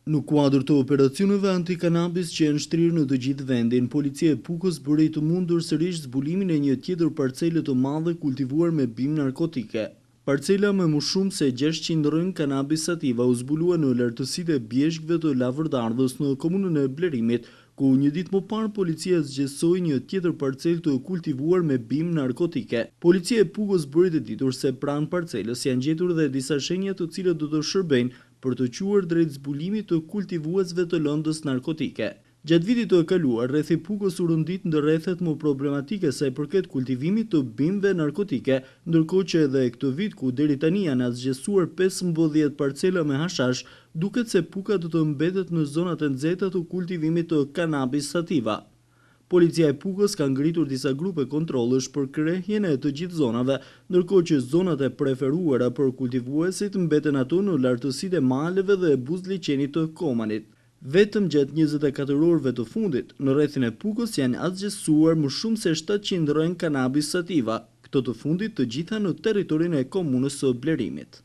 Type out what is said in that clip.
Në kuadër të operacioneve anti-kanabis që janë shtrirë në të gjithë vendin, policia e Pukës bëri të mundur sërish zbulimin e një tjetër parcele të madhe kultivuar me bimë narkotike. Parcela me më shumë se 600 rrën kanabis sativa u zbulua në lartësitë e bjeshkëve të Lavërdardhës në komunën e Blerimit, ku një ditë më parë policia zgjesoi një tjetër parcelë të kultivuar me bimë narkotike. Policia e Pukës bëri të ditur se pranë parcelës janë gjetur dhe disa shenja të cilët do të shërbejnë për të quar drejt zbulimit të kultivuesve të lëndës narkotike. Gjatë vitit të kaluar, rrethi Pukës u rëndit në rrethet më problematike sa i përket kultivimit të bimëve narkotike, ndërkohë që edhe këtë vit ku deri tani janë zgjesuar 15 parcela me hashash, duket se Puka do të mbetet në zonat e nxehta të kultivimit të kanabis sativa. Policia e Pukës ka ngritur disa grupe kontrollësh për krehjen e të gjithë zonave, ndërkohë që zonat e preferuara për kultivuesit mbeten ato në lartësitë e maleve dhe buzliqenit të Komanit. Vetëm gjatë 24 orëve të fundit, në rrethin e Pukës janë zgjesuar më shumë se 700 rrën kanabis sativa, këto të fundit të gjitha në territorin e komunës së Blerimit.